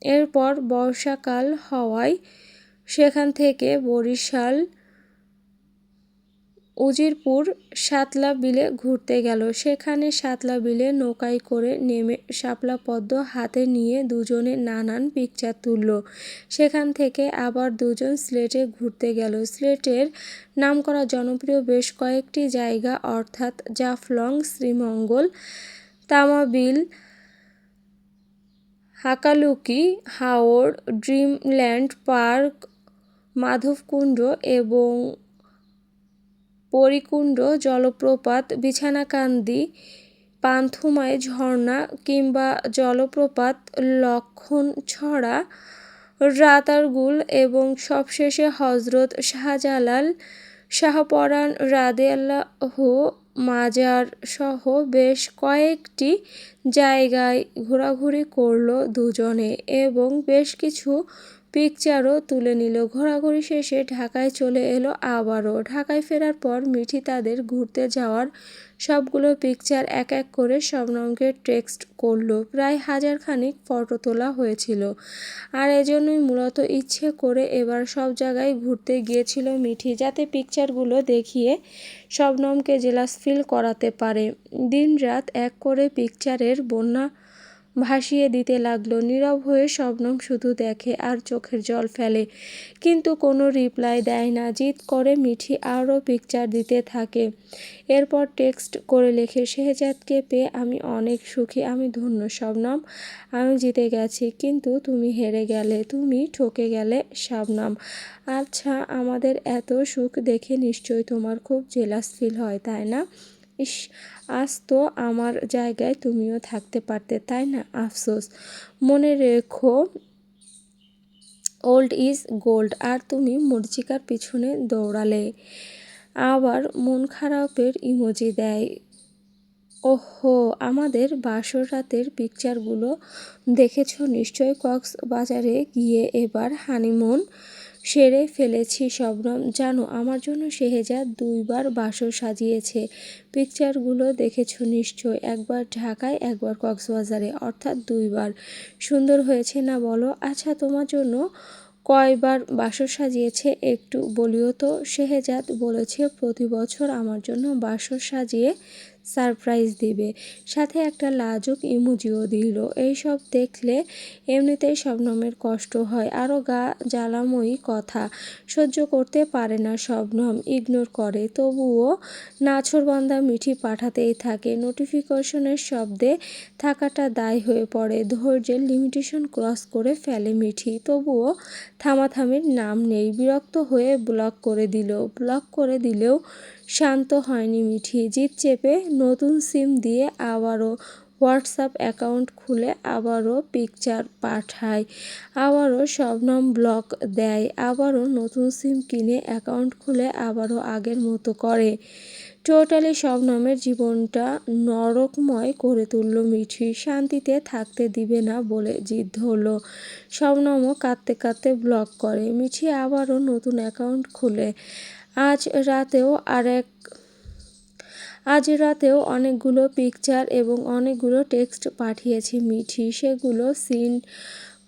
এরপর বর্ষাকাল হওয়ায় সেখান থেকে বরিশাল, উজিরপুর, সাতলা বিলে ঘুরতে গেল। সেখানে সাতলা বিলে নৌকায় করে নেমে শাপলা পদ্ম হাতে নিয়ে দুজনে নানান পিকচার তুলল। সেখান থেকে আবার দুজন সিলেটে ঘুরতে গেল। সিলেটের নামকরা জনপ্রিয় বেশ কয়েকটি জায়গা অর্থাৎ জাফলং, শ্রীমঙ্গল, তামাবিল, হাকালুকি, হাওর, ড্রিমল্যান্ড পার্ক, মাধবকুণ্ড এবং পরিকুণ্ড জলপ্রপাত, বিছানাকান্দি পান্থুমায় ঝর্ণা কিংবা জলপ্রপাত, লক্ষণছড়া, রাতারগুল এবং সবশেষে হজরত শাহজালাল শাহপরাণ রাদিয়াল্লাহু মাজার সহ বেশ কয়েকটি জায়গায় ঘোরাঘুরি করলো দুজনে এবং বেশ কিছু পিকচারও তুলে নিল। ঘোরাঘুরি শেষে ঢাকায় চলে এলো আবারও। ঢাকায় ফেরার পর মিঠি তাদের ঘুরতে যাওয়ার সবগুলো পিকচার এক এক করে শবনমকে টেক্সট করলো। প্রায় 1000 খানিক ফটো তোলা হয়েছিল। আর এজন্যই মূলত ইচ্ছে করে এবার সব জায়গায় ঘুরতে গিয়েছিল মিঠি, যাতে পিকচারগুলো দেখিয়ে শবনমকে জেলাস ফিল করাতে পারে। দিন রাত এক করে পিকচারের বন্যা ভাসিয়ে দিতে লাগলো। নীরব হয়ে শবনম শুধু দেখে আর চোখের জল ফেলে, কিন্তু কোনো রিপ্লাই দেয় না। জিদ করে মিঠি আরও পিকচার দিতে থাকে। এরপর টেক্সট করে লেখে, শেহজাদকে পেয়ে আমি অনেক সুখী, আমি ধন্য শবনম। আমি জিতে গেছি, কিন্তু তুমি হেরে গেলে, তুমি ঠকে গেলে শবনম। আচ্ছা, আমাদের এত সুখ দেখে নিশ্চয়ই তোমার খুব জেলাস ফিল হয়, তাই না? ইস, আজ তো আমার জায়গায় তুমিও থাকতে পারতে, তাই না? আফসোস। মনে রেখো, ওল্ড ইজ গোল্ড। আর তুমি মরিচিকার পিছনে দৌড়ালে। আবার মন খারাপের ইমোজি দেয়। ওহো, আমাদের বাসর রাতের পিকচারগুলো দেখেছো নিশ্চয়। কক্সবাজারে গিয়ে এবার হানিমুন সেরে ফেলেছি শবনম। জানো, আমার জন্য শেহজাদ 2 বার বাসর সাজিয়েছে। পিকচারগুলো দেখেছো নিশ্চয়, একবার ঢাকায় একবার কক্সবাজারে, অর্থাৎ 2 বার। সুন্দর হয়েছে না বলো? আচ্ছা, তোমার জন্য কয়বার বাসর সাজিয়েছে একটু বলিও তো? শেহজাদ বলেছে প্রতি বছর আমার জন্য বাসর সাজিয়ে সারপ্রাইজ দিবে, সাথে একটা লাজুক ইমোজিও দিল। এইসব দেখলে এমনিতেই শবনমের কষ্ট হয়, আরও গা জ্বালাময়ী কথা সহ্য করতে পারে না শবনম, ইগনোর করে। তবুও নাছোড়বান্দা মিঠি পাঠাতেই থাকে। নোটিফিকেশনের শব্দে থাকাটা দায় হয়ে পড়ে। ধৈর্যের লিমিটেশন ক্রস করে ফেলে মিঠি, তবুও থামাথামির নাম নেই। বিরক্ত হয়ে ব্লক করে দিলেও শান্ত হয়নি মিঠি। জিদ চেপে নতুন সিম দিয়ে আবারও হোয়াটসঅ্যাপ অ্যাকাউন্ট খুলে আবারও পিকচার পাঠায়, আবারও শবনম ব্লক দেয়, আবারও নতুন সিম কিনে অ্যাকাউন্ট খুলে আবারও আগের মতো করে। টোটালি শবনমের জীবনটা নরকময় করে তুলল মিঠি। শান্তিতে থাকতে দিবে না বলে জিদ ধরল। শবনমও কাঁদতে কাঁদতে ব্লক করে। মিঠি আবারও নতুন অ্যাকাউন্ট খুলে আজ রাতেও অনেকগুলো পিকচার এবং অনেকগুলো টেক্সট পাঠিয়েছি মিঠি। সেগুলো সিন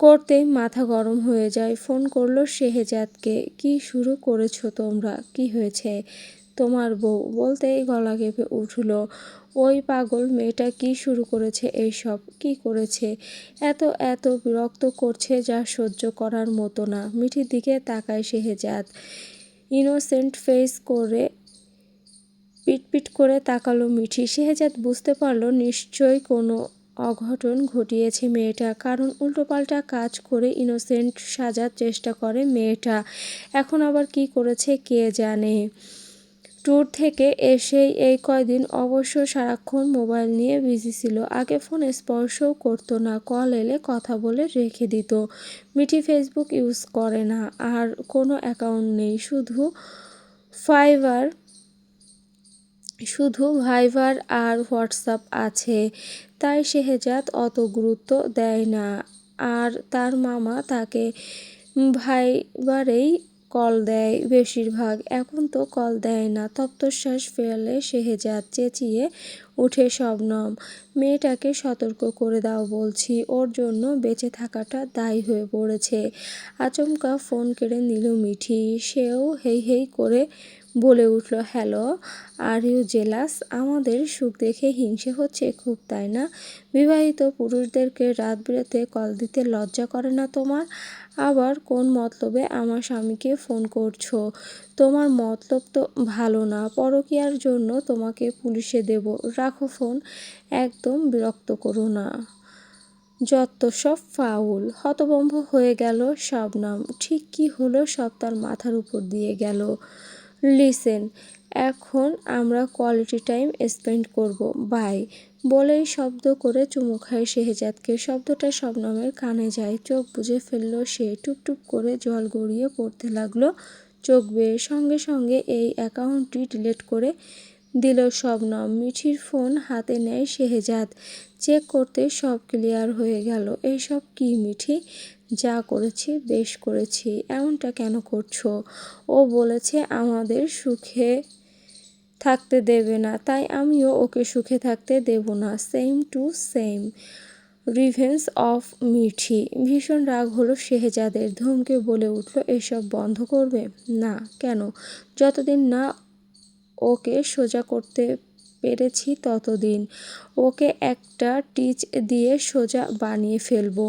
করতেই মাথা গরম হয়ে যায়। ফোন করলো শেহজাদকে। কি শুরু করেছো তোমরা? কি হয়েছে? তোমার বউ বলতেই গলা কেঁপে উঠল। ওই পাগল মেয়েটা কি শুরু করেছে এইসব? কি করেছে? এত বিরক্ত করছে যা সহ্য করার মতো না। মিঠির দিকে তাকায় শেহজাদ। ইনোসেন্ট ফেস করে পিটপিট করে তাকালো মিঠি। শেহজাদ বুঝতে পারল নিশ্চয়ই কোনো অঘটন ঘটিয়েছে মেয়েটা, কারণ উল্টোপাল্টা কাজ করে ইনোসেন্ট সাজার চেষ্টা করে মেয়েটা। এখন আবার কি করেছে কে জানে। ট্যুর থেকে এসেই এই কয়দিন অবশ্য সারাক্ষণ মোবাইল নিয়ে বিজি ছিল। আগে ফোন স্পর্শও করতো না, কল এলে কথা বলে রেখে দিত। মিঠি ফেসবুক ইউজ করে না, আর কোনো অ্যাকাউন্ট নেই, শুধু ভাইবার আর হোয়াটসঅ্যাপ আছে। তাই শেহজাদ অত গুরুত্ব দেয় না। আর তার মামা তাকে ভাইবারেই কল দেয় বেশিরভাগ। এখন তো কল দেয় না। তপ্তশ্বাস ফেলে শেহজাদ। চেঁচিয়ে উঠে শবনম, মেয়েটাকে সতর্ক করে দাও বলছি, ওর জন্য বেঁচে থাকাটা দায়ী হয়ে পড়েছে। আচমকা ফোন কেড়ে নিল মিঠি। সেও হেই হেই করে বলে উঠল, হ্যালো, আর ইউ জেলাস? আমাদের সুখ দেখে হিংসে হচ্ছে খুব, তাই না? বিবাহিত পুরুষদেরকে রাত বিরেতে কল দিতে লজ্জা করে না তোমার? আবার কোন মতলবে আমার স্বামীকে ফোন করছো? তোমার মতলব তো ভালো না। পরকীয়ার জন্য তোমাকে পুলিশে দেব। রাখো ফোন, একদম বিরক্ত করো না। যত সব ফাউল। হতভম্ব হয়ে গেল শবনম। ঠিক কি হলো সব তার মাথার উপর দিয়ে গেল। লিসেন, এখন আমরা কোয়ালিটি টাইম স্পেন্ড করব, বাই। বলেই শব্দ করে চুমু খায় শেহজাদকে। শব্দটা শবনমের কানে যায়। চোখ বুজে ফেলল সে। টুপটুপ করে জল গড়িয়ে পড়তে লাগলো চোখ বেয়ে। সঙ্গে সঙ্গে এই অ্যাকাউন্টটি ডিলিট করে দিল শবনম। মিঠির ফোন হাতে নেয় শেহজাদ। চেক করতে সব ক্লিয়ার হয়ে গেল। এইসব কি মিঠি? যা করেছি বেশ করেছি। এমনটা কেন করছো? ও বলেছে আমাদের সুখে থাকতে দেবে না, তাই আমিও ওকে সুখে থাকতে দেব না। Same to same. Revenge of Mithi. ভীষণ রাগ হলো শেহজাদের। ধমকে বলে উঠল, এসব বন্ধ করবে? না। কেন? যতদিন না ওকে সোজা করতে পেরেছি ততদিন। ওকে একটা টিচ দিয়ে সোজা বানিয়ে ফেলবো।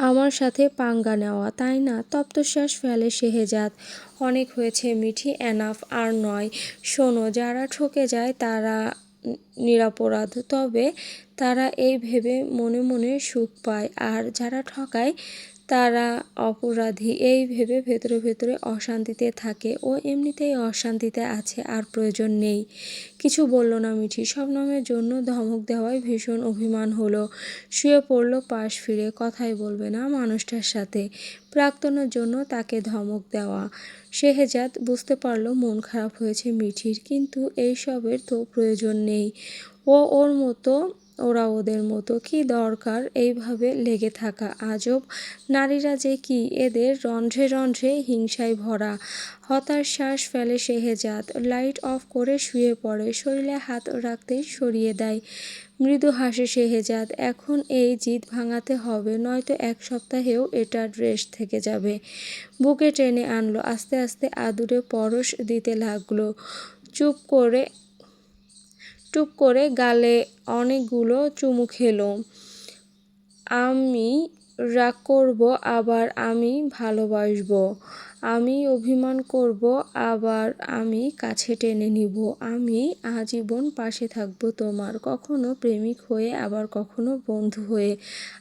আমার সাথে পাঙ্গা নেওয়া, তাই না? তপ্তশ্বাস ফেলে শেহজাদ। অনেক হয়েছে মিঠি, এনাফ, আর নয়। শোনো, যারা ঠকে যায় তারা নিরপরাধ, তবে তারা এই ভেবে মনে মনে সুখ পায়, আর যারা ঠকায় তারা অপরাধী এই ভেবে ভেতরে ভেতরে অশান্তিতে থাকে। ও এমনিতেই অশান্তিতে আছে, আর প্রয়োজন নেই। কিছু বলল না মিঠি। শবনমের জন্য ধমক দেওয়ায় ভীষণ অভিমান হলো। শুয়ে পড়ল পাশ ফিরে। কথাই বলবে না মানুষটার সাথে। প্রাক্তনের জন্য তাকে ধমক দেওয়া। শেহজাদ বুঝতে পারল মন খারাপ হয়েছে মিঠির, কিন্তু এইসবের তো প্রয়োজন নেই। ও ওর মতো, ওরা ওদের মতো। কি দরকার এইভাবে লেগে থাকা? আজব নারীরা যে কি, এদের রন্ধ্রে রন্ধ্রে হিংসায় ভরা। হতাশ শ্বাস ফেলে শেহজাদ। লাইট অফ করে শুয়ে পড়ে। শরীরে হাত রাখতেই সরিয়ে দেয়। মৃদু হাসে শেহজাদ। এখন এই জিদ ভাঙাতে হবে, নয়তো এক সপ্তাহেও এটা ড্রেস থেকে যাবে। বুকে টেনে আনলো। আস্তে আস্তে আদুরে পরশ দিতে লাগলো। টুপ করে গালে অনেকগুলো চুমু খেলো। আমি রাগ করব, আবার আমি ভালোবাসবো। আমি অভিমান করব, আবার আমি কাছে টেনে নিব। আমি আজীবন পাশে থাকবো তোমার, কখনো প্রেমিক হয়ে, আবার কখনো বন্ধু হয়ে,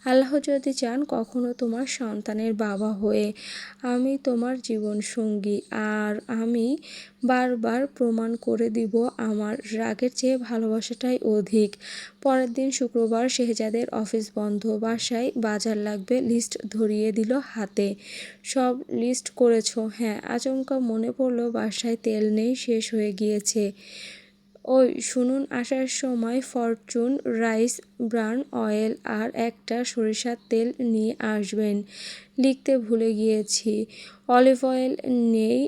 আল্লাহ যদি চান কখনো তোমার সন্তানের বাবা হয়ে। আমি তোমার জীবন সঙ্গী, আর আমি বারবার প্রমাণ করে দিব আমার রাগের চেয়ে ভালোবাসাটাই অধিক। পরের দিন শুক্রবার। শেহজাদের অফিস বন্ধ। বাসায় বাজার লাগবে, লিস্ট ধরিয়ে দিল হাতে। সব লিস্ট করেছো? হ্যাঁ। আচমকা মনে পড়ল বাসায় তেল নেই, শেষ হয়ে গিয়েছে। ওই শুনুন, আসার সময় ফরচুন রাইস ব্রান অয়েল আর একটা সরিষার তেল নিয়ে আসবেন। লিখতে ভুলে গিয়েছি। অলিভ অয়েল নেই,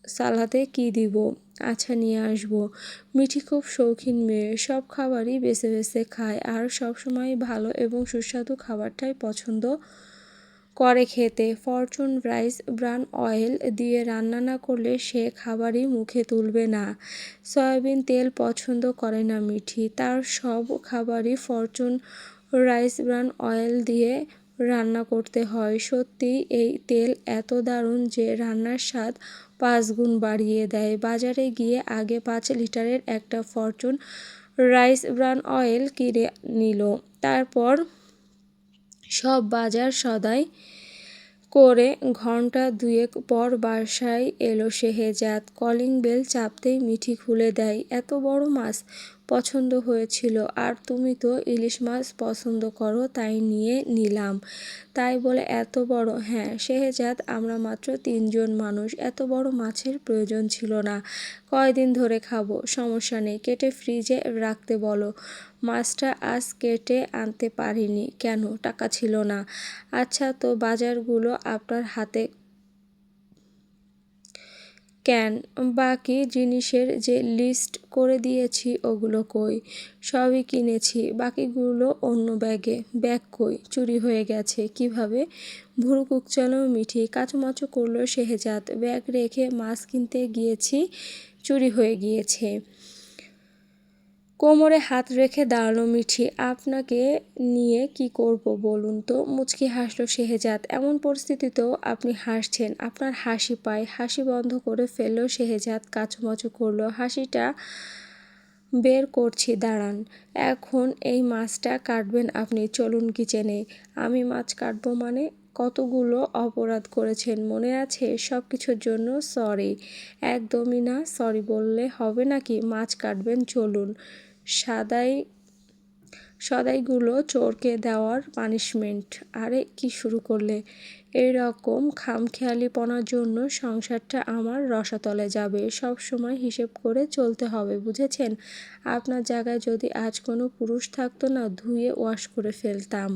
সালাদে কি দিব? আচ্ছা, নিয়ে আসবো। মিঠি খুব শৌখিন মেয়ে। সব খাবারই বেছে বেছে খায়, আর সবসময় ভালো এবং সুস্বাদু খাবারটাই পছন্দ করে খেতে। ফরচুন রাইস ব্রান অয়েল দিয়ে রান্না না করলে সে খাবারই মুখে তুলবে না। সয়াবিন তেল পছন্দ করে না মিঠি। তার সব খাবারই ফরচুন রাইস ব্রান অয়েল দিয়ে রান্না করতে হয়। সত্যিই এই তেল এত দারুণ যে রান্নার স্বাদ 5 গুণ বাড়িয়ে দেয়। বাজারে গিয়ে আগে 5 লিটারের একটা ফরচুন রাইস ব্রান অয়েল কিনে নিল। তারপর সব বাজার সদাই করে ঘন্টা 2 পর বাসায় এলো শেহজাদ। কলিং বেল চাপতেই মিঠি খুলে দেয়। এত বড় মাছ পছন্দ হয়েছিল, আর তুমি তো ইলিশ মাছ পছন্দ করো, তাই নিয়ে নিলাম। তাই বলে এত বড়? হ্যাঁ শেহজাদ, আমরা মাত্র 3 জন মানুষ, এত বড় মাছের প্রয়োজন ছিল না। কয়দিন ধরে খাবো? সমস্যা নেই, কেটে ফ্রিজে রাখতে বলো। মাছটা আজ কেটে আনতে পারিনি। কেন? টাকা ছিল না। আচ্ছা, তো বাজারগুলো আপনার হাতে কেন? বাকি জিনিসের যে লিস্ট করে দিয়েছি ওগুলো কই? সবই কিনেছি, বাকিগুলো অন্য ব্যাগে। ব্যাগ কই? চুরি হয়ে গেছে। কিভাবে? ভুরু কুঁকচালো মিঠি। কাচুমাচু করলো শেহজাদ। ব্যাগ রেখে মাছ কিনতে গিয়েছি, চুরি হয়ে গিয়েছে। কোমরে হাত রেখে দাঁড়ালো মিঠি। আপনাকে নিয়ে কি করব বলুন তো? মুচকি হাসল শেহজাদ। এমন পরিস্থিতিতেও আপনি হাসছেন, আপনার হাসি পায়। হাসি বন্ধ করে ফেলল শেহজাদ। কাচুমাচু করলো। হাসিটা বের করছি দাঁড়ান। এখন এই মাছটা কাটবেন আপনি, চলুন কিচেনে। আমি মাছ কাটবো মানে? কতগুলো অপরাধ করেছেন মনে আছে? সব কিছুর জন্য সরি। একদমই না, সরি বললে হবে নাকি? মাছ কাটবেন, চলুন। সাদাই সদাইগুলো চোরকে দেওয়ার পানিশমেন্ট। আরে কি শুরু করলে? এইরকম খামখেয়ালিপনার জন্য সংসারটা আমার রসাতলে যাবে। সব সময় হিসেব করে চলতে হবে, বুঝেছেন? আপনার জায়গায় যদি আজ কোনো পুরুষ থাকতো না, ধুয়ে ওয়াশ করে ফেলতাম,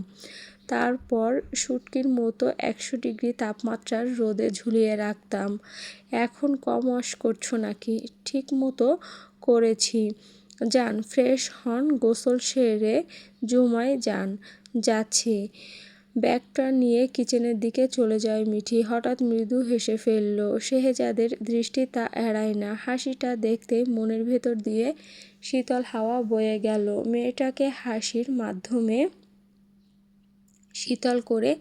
তারপর শুটকির মতো 100 ডিগ্রি তাপমাত্রার রোদে ঝুলিয়ে রাখতাম। এখন কম ওয়াশ করছো নাকি? ঠিক মতো করেছি। যান ফ্রেশ হন, গোসল সেরে জুমায় যান। যাচ্ছি। ব্যাগটা নিয়ে কিচেনের দিকে চলে যায় মিঠি। হঠাৎ মৃদু হেসে ফেলল। শেহজাদের দৃষ্টি তা এড়ায় না। হাসিটা দেখতে মনের ভেতর দিয়ে শীতল হাওয়া বয়ে গেল। মেয়েটাকে হাসির মাধ্যমে শীতল করে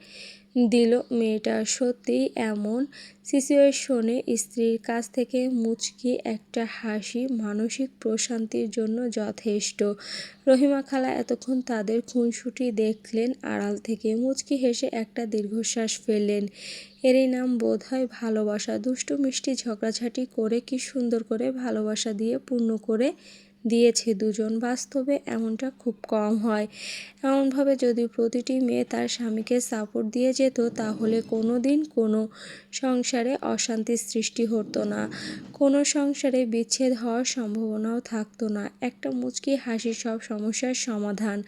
দিল মেয়েটা। সত্যিই এমন সিচুয়েশনে স্ত্রীর কাছ থেকে মুচকি একটা হাসি মানসিক প্রশান্তির জন্য যথেষ্ট। রহিমা খালা এতক্ষণ তাদের খুনসুটি দেখলেন আড়াল থেকে। মুচকি হেসে একটা দীর্ঘশ্বাস ফেললেন। এরই নাম বোধহয় ভালোবাসা। দুষ্টু মিষ্টি ঝগড়াঝাটি করে কি সুন্দর করে ভালোবাসা দিয়ে পূর্ণ করে দিয়েছে দুজন। বাস্তবে এমনটা খুব কম হয়। এমনভাবে যদি প্রতিটি মেয়ে তার স্বামীকে সাপোর্ট দিয়ে যেত, তাহলে কোনো দিন কোনো সংসারে অশান্তির সৃষ্টি হতো না, কোনো সংসারে বিচ্ছেদ হওয়ার সম্ভাবনাও থাকতো না। একটা মুচকি হাসি সব সমস্যার সমাধান।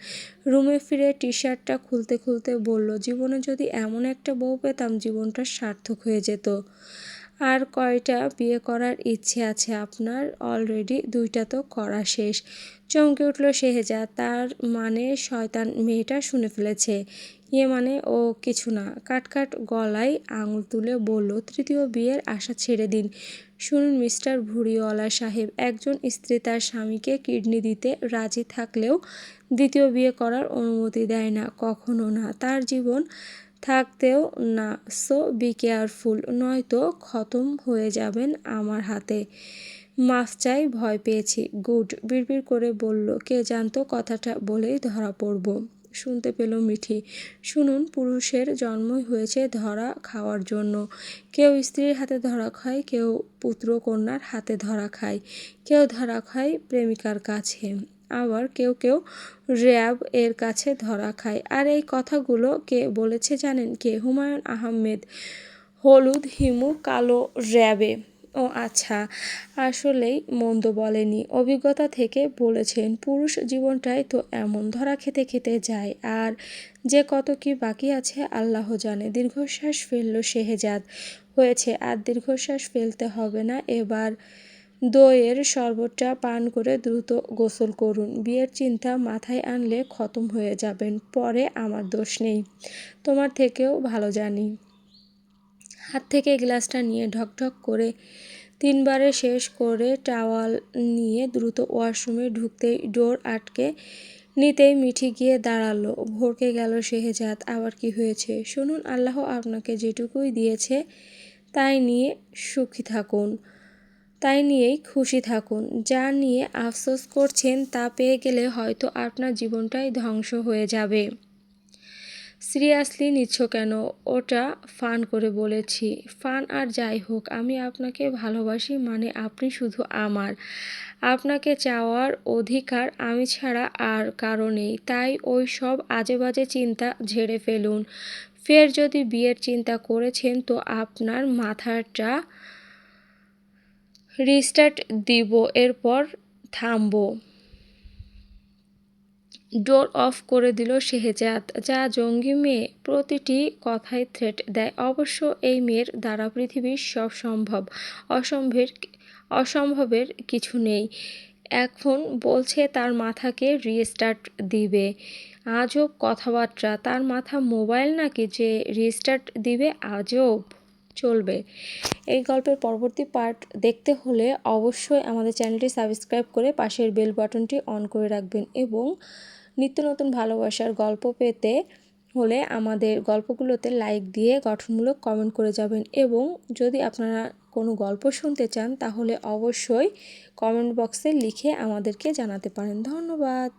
রুমে ফিরে টি শার্টটা খুলতে খুলতে বলল, জীবনে যদি এমন একটা বউ পেতাম, জীবনটা সার্থক হয়ে যেত। আর কয়টা বিয়ে করার ইচ্ছে আছে আপনার? অলরেডি 2টা তো করা শেষ। চমকে উঠল শেহজাদ। তার মানে শয়তান মেয়েটা শুনে ফেলেছে। ইয়ে মানে? ও কিছু না। কাটকাট গলায় আঙুল তুলে বলল, তৃতীয় বিয়ের আশা ছেড়ে দিন। শুনুন মিস্টার ভুঁড়িওয়ালা সাহেব, একজন স্ত্রী তার স্বামীকে কিডনি দিতে রাজি থাকলেও দ্বিতীয় বিয়ে করার অনুমতি দেয় না, কখনো না, তার জীবন থাকতেও না। সো বি কেয়ারফুল, নয়তো খতম হয়ে যাবেন আমার হাতে। মাফ চাই, ভয় পেয়েছি। গুড, বিড়বিড় করে বলল, কে জানতো কথাটা বলেই ধরা পড়ব। শুনতে পেল মিঠি। শুনুন, পুরুষের জন্মই হয়েছে ধরা খাওয়ার জন্য। কেউ স্ত্রীর হাতে ধরা খায়, কেউ পুত্র কন্যার হাতে ধরা খায়, কেউ ধরা খায় প্রেমিকার কাছে, আবার কেউ কেউ র্যাব এর কাছে ধরা খায়। আর এই কথাগুলো কে বলেছে জানেন? কে? হুমায়ুন আহমেদ। হলুদ হিমু কালো র্যাবে। ও আচ্ছা, আসলেই মন্দ বলেনি, অভিজ্ঞতা থেকে বলেছেন। পুরুষ জীবনটাই তো এমন, ধরা খেতে খেতে যায়। আর যে কত কি বাকি আছে আল্লাহ জানে। দীর্ঘশ্বাস ফেলল শেহজাদ। হয়েছে, আর দীর্ঘশ্বাস ফেলতে হবে না। এবার দইয়ের শরবতটা পান করে দ্রুত গোসল করুন। বিয়ের চিন্তা মাথায় আনলে খতম হয়ে যাবেন। পরে আমার দোষ নেই, তোমার থেকেও ভালো জানি। হাত থেকে গ্লাসটা নিয়ে ঢকঢক করে 3বারে শেষ করে টাওয়াল নিয়ে দ্রুত ওয়াশরুমে ঢুকতেই ডোর আটকে নিতেই মিঠি গিয়ে দাঁড়ালো। ভড়কে গেল শেহজাদ। আবার কি হয়েছে? শুনুন, আল্লাহ আপনাকে যেটুকুই দিয়েছে তাই নিয়ে সুখী থাকুন, তাই নিয়েই খুশি থাকুন। যা নিয়ে আফসোস করছেন তা পেয়ে গেলে হয়তো আপনার জীবনটাই ধ্বংস হয়ে যাবে। সিরিয়াসলি নিচ্ছ কেন? ওটা ফান করে বলেছি। ফান আর যাই হোক, আমি আপনাকে ভালোবাসি, মানে আপনি শুধু আমার। আপনাকে চাওয়ার অধিকার আমি ছাড়া আর কারো নেই। তাই ওই সব আজেবাজে চিন্তা ঝেড়ে ফেলুন। ফের যদি বিয়ের চিন্তা করেছেন তো আপনার মাথাটা রিস্টার্ট দিব, এরপর থামবো। ডোর অফ করে দিল শেহজাদ। যা জঙ্গি মেয়ে, প্রতিটি কথায় থ্রেট দেয়। অবশ্য এই মেয়ের দ্বারা পৃথিবীর সব সম্ভব, অসম্ভবের কিছু নেই। এখন বলছে তার মাথাকে রিস্টার্ট দিবে। আজব কথাবার্তা। তার মাথা মোবাইল নাকি যে রিস্টার্ট দিবে? আজব। চলবে। এই গল্পের পরবর্তী পার্ট দেখতে হলে অবশ্যই আমাদের চ্যানেলটি সাবস্ক্রাইব করে পাশের বেল বাটনটি অন করে রাখবেন, এবং নিত্য নতুন ভালোবাসার গল্প পেতে হলে আমাদের গল্পগুলোতে লাইক দিয়ে গঠনমূলক কমেন্ট করে যাবেন। এবং যদি আপনারা কোনো গল্প শুনতে চান তাহলে অবশ্যই কমেন্ট বক্সে লিখে আমাদেরকে জানাতে পারেন। ধন্যবাদ।